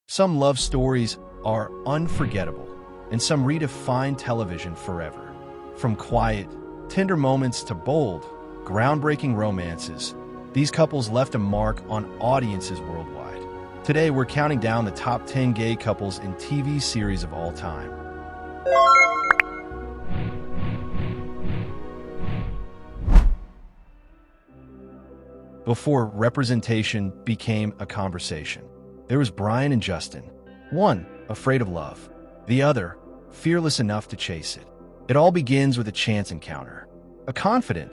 Some love stories are unforgettable, and some redefine television forever. From quiet, tender moments to bold, groundbreaking romances, these couples left a mark on audiences worldwide. Today, we're counting down the top 10 gay couples in TV series of all time. Before representation became a conversation, there was Brian and Justin. One, afraid of love. The other, fearless enough to chase it. It all begins with a chance encounter. A confident,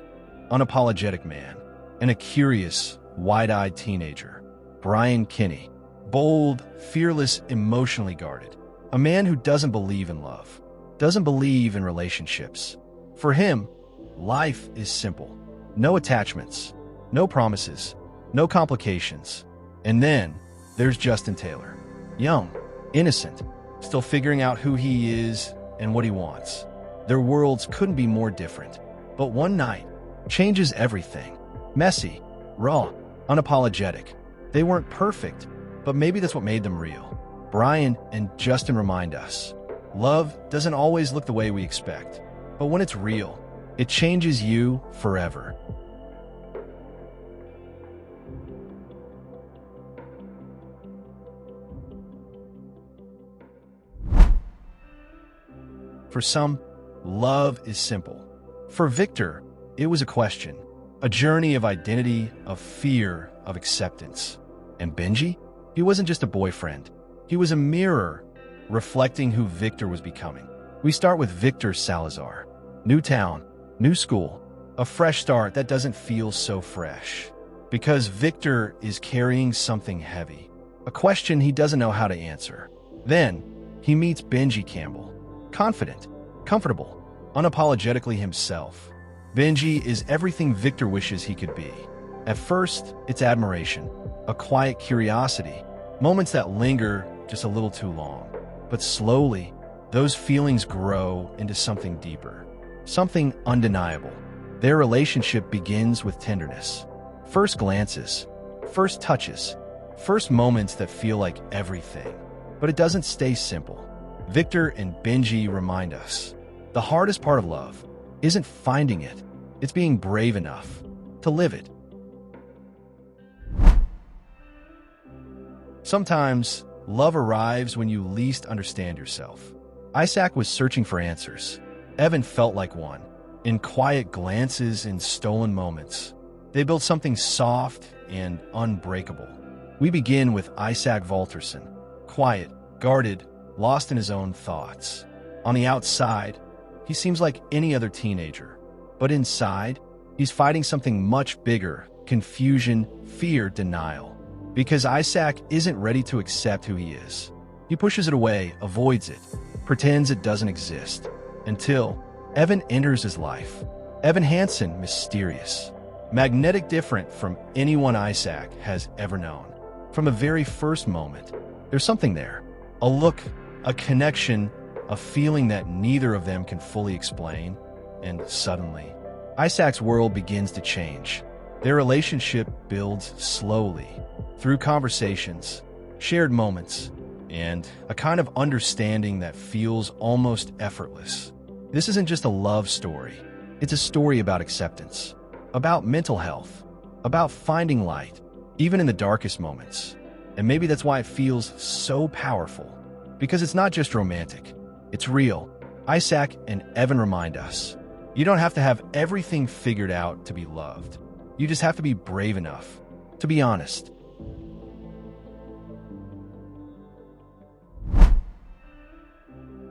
unapologetic man, and a curious, wide-eyed teenager. Brian Kinney. Bold, fearless, emotionally guarded. A man who doesn't believe in love. Doesn't believe in relationships. For him, life is simple. No attachments. No promises, no complications. And then there's Justin Taylor. Young, innocent, still figuring out who he is and what he wants. Their worlds couldn't be more different. But one night changes everything. Messy, raw, unapologetic. They weren't perfect, but maybe that's what made them real. Brian and Justin remind us, love doesn't always look the way we expect. But when it's real, it changes you forever. For some, love is simple. For Victor, it was a question, a journey of identity, of fear, of acceptance. And Benji? He wasn't just a boyfriend. He was a mirror, reflecting who Victor was becoming. We start with Victor Salazar. New town, new school, a fresh start that doesn't feel so fresh. Because Victor is carrying something heavy, a question he doesn't know how to answer. Then, he meets Benji Campbell. Confident, comfortable, unapologetically himself. Benji is everything Victor wishes he could be. At first, it's admiration, a quiet curiosity, moments that linger just a little too long. But slowly, those feelings grow into something deeper, something undeniable. Their relationship begins with tenderness. First glances, first touches, first moments that feel like everything. But it doesn't stay simple. Victor and Benji remind us, the hardest part of love isn't finding it, it's being brave enough to live it. Sometimes, love arrives when you least understand yourself. Isak was searching for answers. Evan felt like one. In quiet glances and stolen moments, they built something soft and unbreakable. We begin with Isak Valterson, quiet, guarded, lost in his own thoughts. On the outside, he seems like any other teenager. But inside, he's fighting something much bigger: confusion, fear, denial. Because Isak isn't ready to accept who he is. He pushes it away, avoids it, pretends it doesn't exist. Until Evan enters his life. Evan Hansen, mysterious, magnetic, different from anyone Isak has ever known. From the very first moment, there's something there. A look, a connection, a feeling that neither of them can fully explain. And suddenly, Isak's world begins to change. Their relationship builds slowly, through conversations, shared moments, and a kind of understanding that feels almost effortless. This isn't just a love story. It's a story about acceptance, about mental health, about finding light, even in the darkest moments. And maybe that's why it feels so powerful. Because it's not just romantic, it's real. Isak and Evan remind us, you don't have to have everything figured out to be loved. You just have to be brave enough to be honest.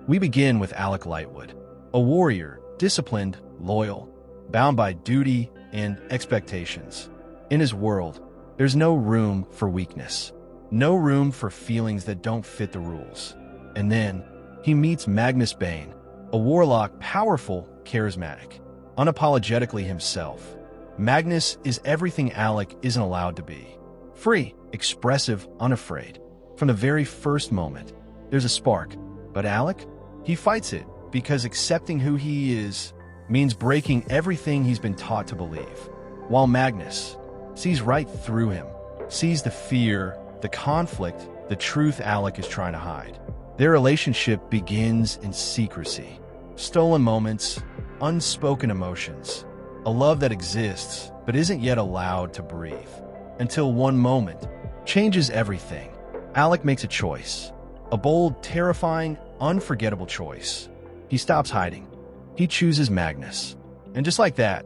We begin with Alec Lightwood, a warrior, disciplined, loyal, bound by duty and expectations. In his world, there's no room for weakness, no room for feelings that don't fit the rules. And then he meets Magnus Bane, a warlock, powerful, charismatic, unapologetically himself. Magnus is everything Alec isn't allowed to be. Free, expressive, unafraid. From the very first moment, there's a spark. But Alec? He fights it because accepting who he is means breaking everything he's been taught to believe. While Magnus sees right through him, sees the fear, the conflict, the truth Alec is trying to hide. Their relationship begins in secrecy. Stolen moments, unspoken emotions, a love that exists but isn't yet allowed to breathe. Until one moment changes everything. Alec makes a choice. A bold, terrifying, unforgettable choice. He stops hiding. He chooses Magnus. And just like that,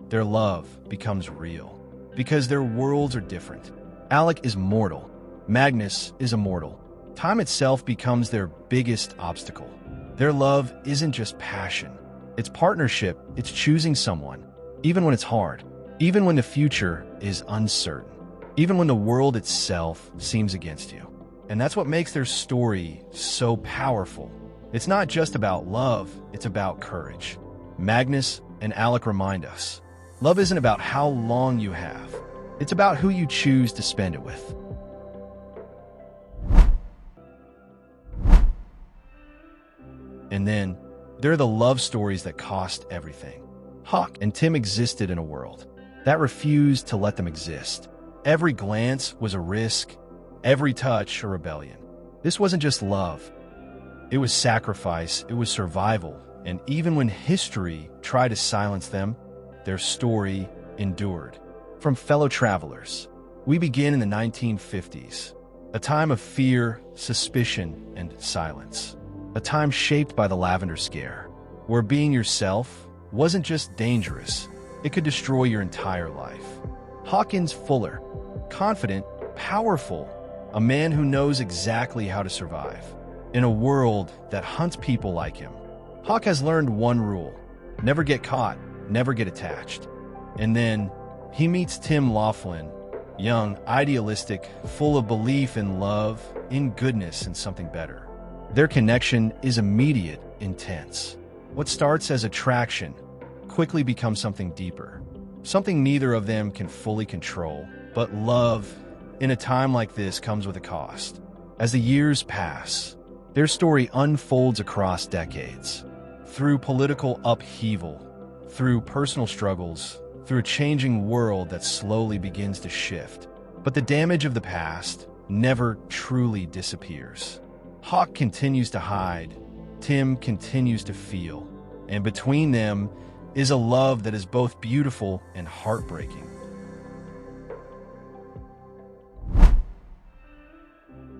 their love becomes real. Because their worlds are different. Alec is mortal. Magnus is immortal. Time itself becomes their biggest obstacle. Their love isn't just passion. It's partnership. It's choosing someone, even when it's hard. Even when the future is uncertain. Even when the world itself seems against you. And that's what makes their story so powerful. It's not just about love, it's about courage. Magnus and Alec remind us, love isn't about how long you have. It's about who you choose to spend it with. And then, there are the love stories that cost everything. Hawk and Tim existed in a world that refused to let them exist. Every glance was a risk, every touch a rebellion. This wasn't just love. It was sacrifice, it was survival, and even when history tried to silence them, their story endured. From fellow travelers, we begin in the 1950s, a time of fear, suspicion, and silence. A time shaped by the Lavender Scare, where being yourself wasn't just dangerous, it could destroy your entire life. Hawkins Fuller, confident, powerful, a man who knows exactly how to survive. In a world that hunts people like him, Hawk has learned one rule: never get caught, never get attached. And then he meets Tim Laughlin, young, idealistic, full of belief in love, in goodness, and something better. Their connection is immediate, intense. What starts as attraction quickly becomes something deeper, something neither of them can fully control. But love, in a time like this, comes with a cost. As the years pass, their story unfolds across decades. Through political upheaval, through personal struggles, through a changing world that slowly begins to shift. But the damage of the past never truly disappears. Hawk continues to hide, Tim continues to feel, and between them is a love that is both beautiful and heartbreaking.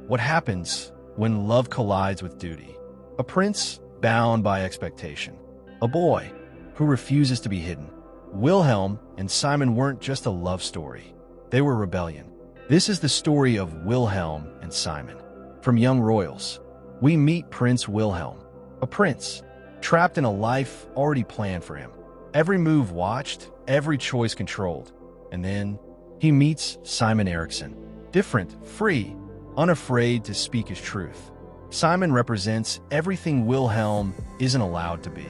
What happens when love collides with duty? A prince bound by expectation. A boy who refuses to be hidden. Wilhelm and Simon weren't just a love story. They were rebellion. This is the story of Wilhelm and Simon. From young royals, we meet Prince Wilhelm, a prince, trapped in a life already planned for him. Every move watched, every choice controlled. And then he meets Simon Eriksson, different, free, unafraid to speak his truth. Simon represents everything Wilhelm isn't allowed to be.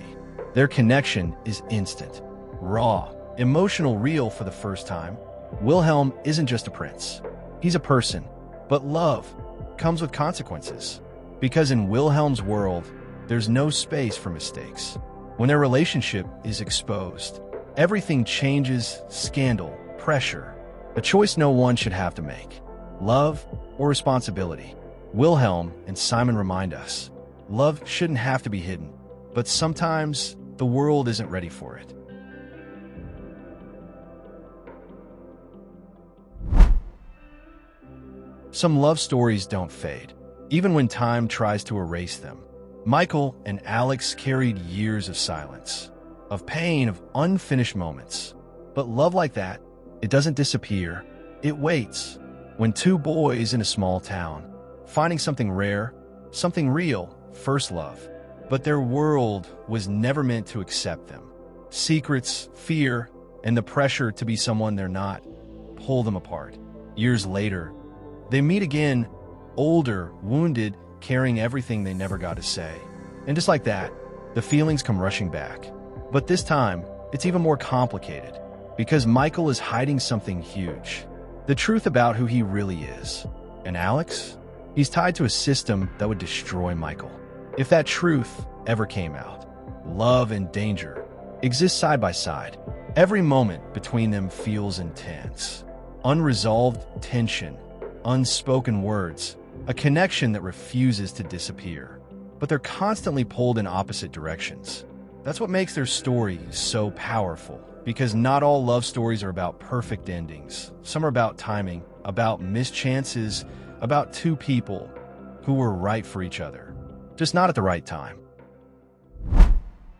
Their connection is instant, raw, emotional, real for the first time. Wilhelm isn't just a prince. He's a person. But love comes with consequences. Because in Wilhelm's world, there's no space for mistakes. When their relationship is exposed, everything changes: scandal, pressure, a choice no one should have to make. Love or responsibility. Wilhelm and Simon remind us, love shouldn't have to be hidden, but sometimes the world isn't ready for it. Some love stories don't fade, even when time tries to erase them. Michael and Alex carried years of silence, of pain, of unfinished moments. But love like that, it doesn't disappear. It waits. When two boys in a small town, finding something rare, something real, first love. But their world was never meant to accept them. Secrets, fear, and the pressure to be someone they're not pull them apart. Years later, they meet again, older, wounded, carrying everything they never got to say. And just like that, the feelings come rushing back. But this time, it's even more complicated, because Michael is hiding something huge. The truth about who he really is. And Alex? He's tied to a system that would destroy Michael. If that truth ever came out, love and danger exist side by side. Every moment between them feels intense. Unresolved tension, unspoken words, a connection that refuses to disappear. But they're constantly pulled in opposite directions. That's what makes their story so powerful, because not all love stories are about perfect endings. Some are about timing, about missed chances, about two people who were right for each other, just not at the right time.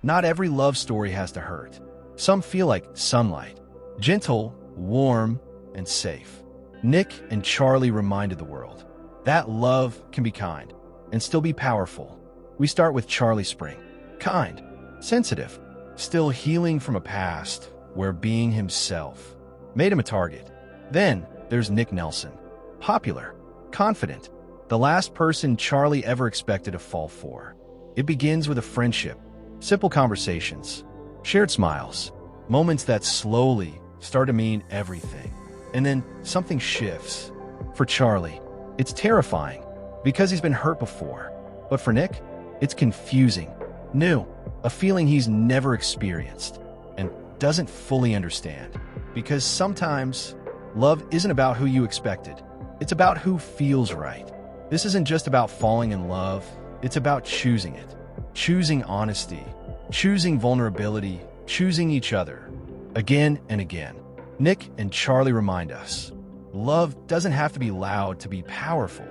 Not every love story has to hurt. Some feel like sunlight, gentle, warm, and safe. Nick and Charlie reminded the world that love can be kind and still be powerful. We start with Charlie Spring. Kind, sensitive, still healing from a past where being himself made him a target. Then there's Nick Nelson. Popular, confident, the last person Charlie ever expected to fall for. It begins with a friendship, simple conversations, shared smiles, moments that slowly start to mean everything. And then something shifts. For Charlie, it's terrifying because he's been hurt before. But for Nick, it's confusing, new, a feeling he's never experienced and doesn't fully understand. Because sometimes love isn't about who you expected. It's about who feels right. This isn't just about falling in love. It's about choosing it. Choosing honesty, choosing vulnerability, choosing each other. Again and again, Nick and Charlie remind us, love doesn't have to be loud to be powerful.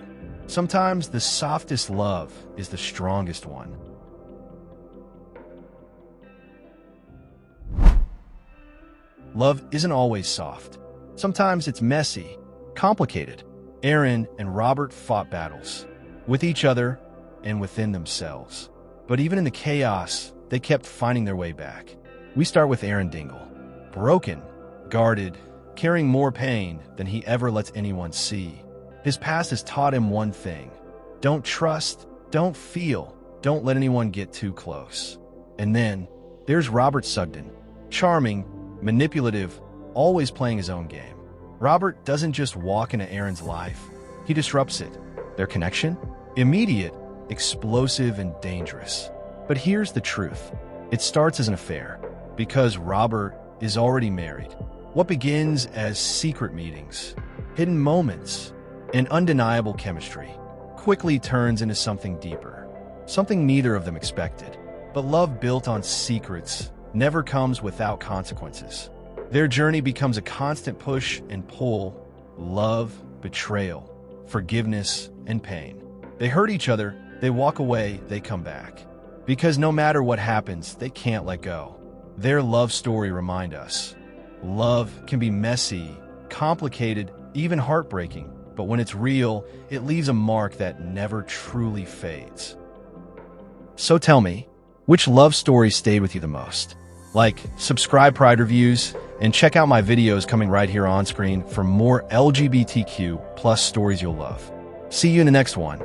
Sometimes the softest love is the strongest one. Love isn't always soft. Sometimes it's messy, complicated. Aaron and Robert fought battles with each other and within themselves. But even in the chaos, they kept finding their way back. We start with Aaron Dingle. Broken, guarded, carrying more pain than he ever lets anyone see. His past has taught him one thing: don't trust, don't feel, don't let anyone get too close. And then there's Robert Sugden. Charming, manipulative, always playing his own game. Robert doesn't just walk into Aaron's life, he disrupts it. Their connection? Immediate, explosive, and dangerous. But here's the truth. It starts as an affair, because Robert is already married. What begins as secret meetings, hidden moments, and undeniable chemistry quickly turns into something deeper, something neither of them expected. But love built on secrets never comes without consequences. Their journey becomes a constant push and pull, love, betrayal, forgiveness, and pain. They hurt each other, they walk away, they come back. Because no matter what happens, they can't let go. Their love story reminds us, love can be messy, complicated, even heartbreaking, but when it's real, it leaves a mark that never truly fades. So tell me, which love story stayed with you the most? Like, subscribe, Pride Reviews, and check out my videos coming right here on screen for more LGBTQ+ stories you'll love. See you in the next one.